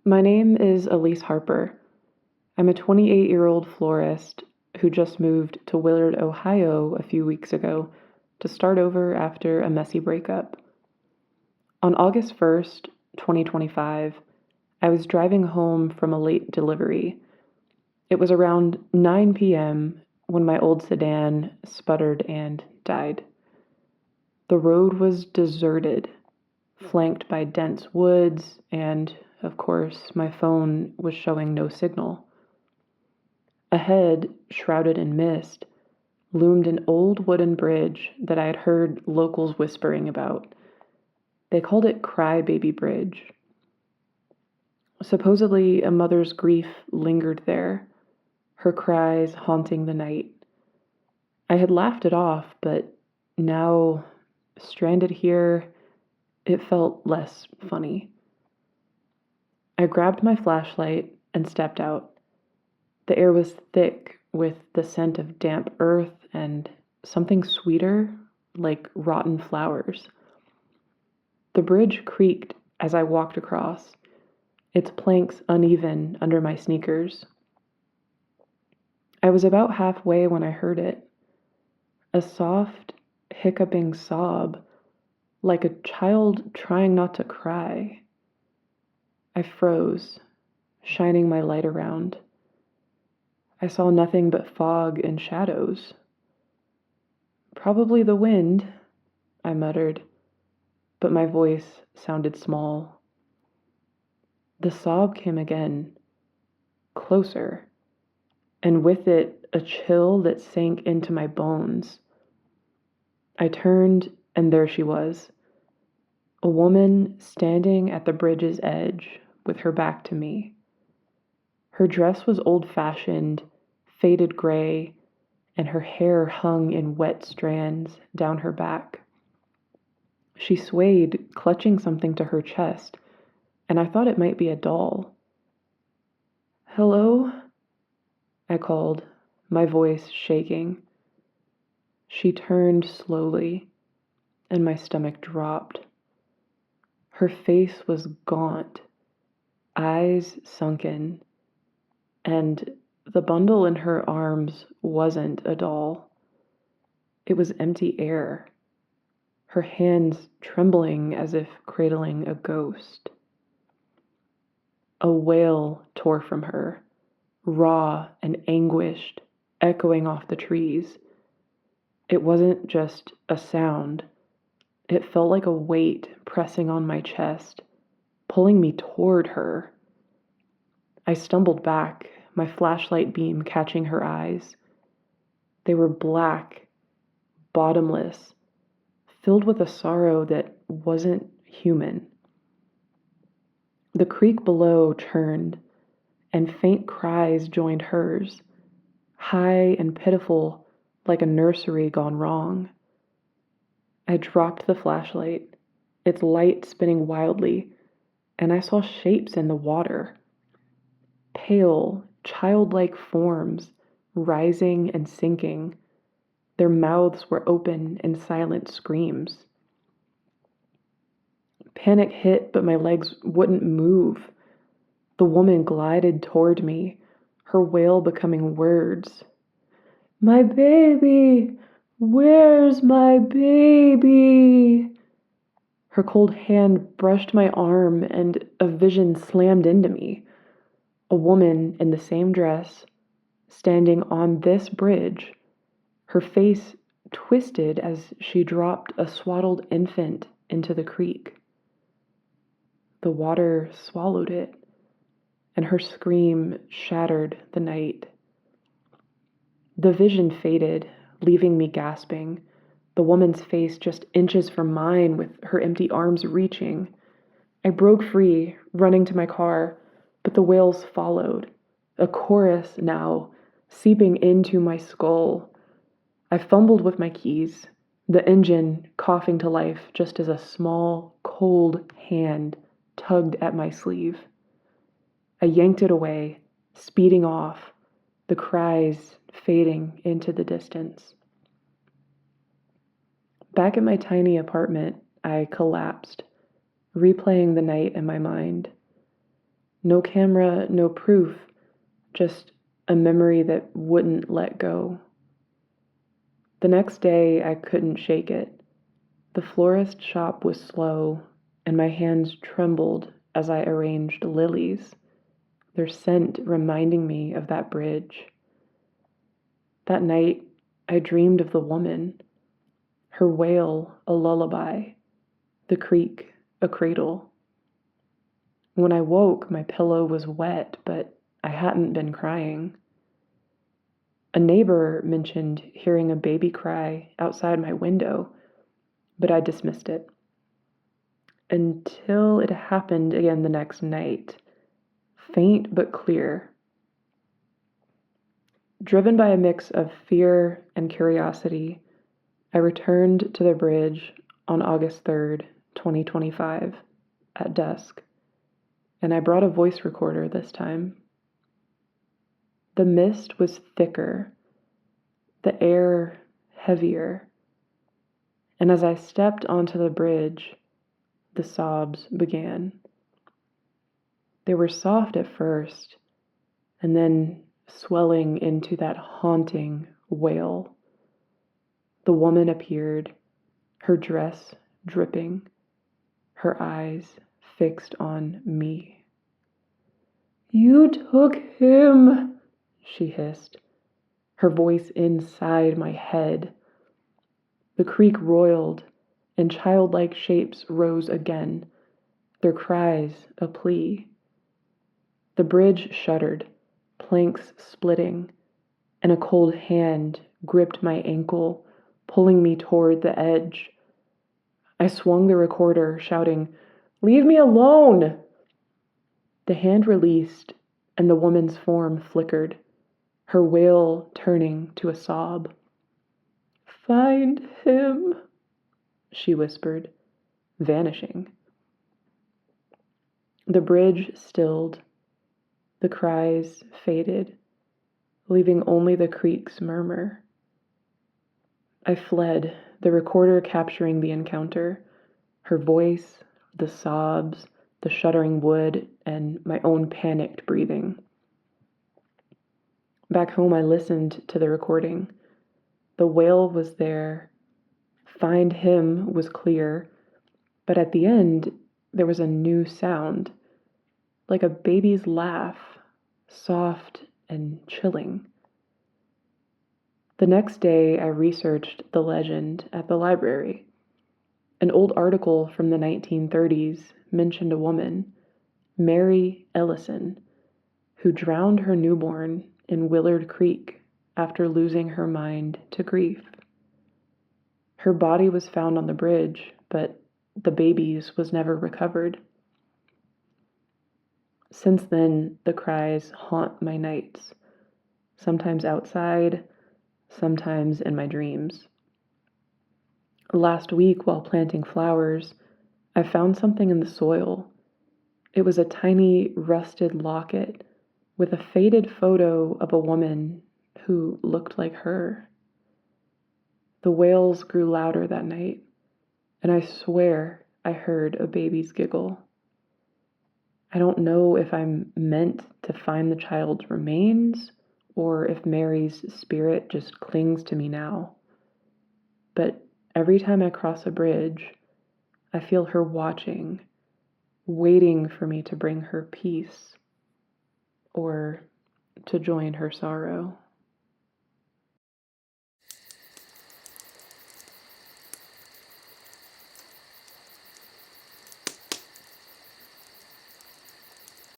My name is Elise Harper. I'm a 28-year-old florist who just moved to Willard, Ohio a few weeks ago to start over after a messy breakup. On August 1st, 2025, I was driving home from a late delivery. It was around 9 p.m. when my old sedan sputtered and died. The road was deserted, flanked by dense woods, and, of course, my phone was showing no signal. Ahead, shrouded in mist, loomed an old wooden bridge that I had heard locals whispering about. They called it Crybaby Bridge. Supposedly, a mother's grief lingered there, her cries haunting the night. I had laughed it off, but now, stranded here, it felt less funny. I grabbed my flashlight and stepped out. The air was thick with the scent of damp earth and something sweeter, like rotten flowers. The bridge creaked as I walked across, its planks uneven under my sneakers. I was about halfway when I heard it, a soft, hiccuping sob, like a child trying not to cry. I froze, shining my light around. I saw nothing but fog and shadows. Probably the wind, I muttered, but my voice sounded small. The sob came again, closer, and with it a chill that sank into my bones. I turned, and there she was, a woman standing at the bridge's edge with her back to me. Her dress was old-fashioned, faded gray, and her hair hung in wet strands down her back. She swayed, clutching something to her chest, and I thought it might be a doll. "Hello?" I called, my voice shaking. She turned slowly, and my stomach dropped. Her face was gaunt, eyes sunken, and the bundle in her arms wasn't a doll. It was empty air, her hands trembling as if cradling a ghost. A wail tore from her, raw and anguished, echoing off the trees. It wasn't just a sound. It felt like a weight pressing on my chest, pulling me toward her. I stumbled back, my flashlight beam catching her eyes. They were black, bottomless, filled with a sorrow that wasn't human. The creek below churned, and faint cries joined hers, high and pitiful like a nursery gone wrong. I dropped the flashlight, its light spinning wildly, and I saw shapes in the water. Pale, childlike forms, rising and sinking. Their mouths were open in silent screams. Panic hit, but my legs wouldn't move. The woman glided toward me, her wail becoming words. "My baby! Where's my baby?" Her cold hand brushed my arm, and a vision slammed into me. A woman in the same dress, standing on this bridge, her face twisted as she dropped a swaddled infant into the creek. The water swallowed it, and her scream shattered the night. The vision faded, leaving me gasping, the woman's face just inches from mine with her empty arms reaching. I broke free, running to my car, but the wails followed, a chorus now, seeping into my skull. I fumbled with my keys, the engine coughing to life just as a small, cold hand tugged at my sleeve. I yanked it away, speeding off, the cries fading into the distance. Back at my tiny apartment, I collapsed, replaying the night in my mind. No camera, no proof, just a memory that wouldn't let go. The next day, I couldn't shake it. The florist shop was slow, and my hands trembled as I arranged lilies, their scent reminding me of that bridge. That night, I dreamed of the woman, her wail a lullaby, the creek a cradle. When I woke, my pillow was wet, but I hadn't been crying. A neighbor mentioned hearing a baby cry outside my window, but I dismissed it. Until it happened again the next night, faint but clear. Driven by a mix of fear and curiosity, I returned to the bridge on August 3rd, 2025, at dusk, and I brought a voice recorder this time. The mist was thicker, the air heavier, and as I stepped onto the bridge, the sobs began. They were soft at first, and then swelling into that haunting wail. The woman appeared, her dress dripping, her eyes fixed on me. "You took him," she hissed, her voice inside my head. The creek roiled, and childlike shapes rose again, their cries a plea. The bridge shuddered, planks splitting, and a cold hand gripped my ankle, pulling me toward the edge. I swung the recorder, shouting, "Leave me alone!" The hand released, and the woman's form flickered, her wail turning to a sob. "Find him," she whispered, vanishing. The bridge stilled, the cries faded, leaving only the creek's murmur. I fled, the recorder capturing the encounter, her voice, the sobs, the shuddering wood, and my own panicked breathing. Back home, I listened to the recording. The wail was there. "Find him" was clear, but at the end, there was a new sound, like a baby's laugh, soft and chilling. The next day, I researched the legend at the library. An old article from the 1930s mentioned a woman, Mary Ellison, who drowned her newborn in Willard Creek after losing her mind to grief. Her body was found on the bridge, but the baby's was never recovered. Since then, the cries haunt my nights, sometimes outside, sometimes in my dreams. Last week, while planting flowers, I found something in the soil. It was a tiny rusted locket with a faded photo of a woman who looked like her. The wails grew louder that night, and I swear I heard a baby's giggle. I don't know if I'm meant to find the child's remains or if Mary's spirit just clings to me now. But every time I cross a bridge, I feel her watching, waiting for me to bring her peace or to join her sorrow.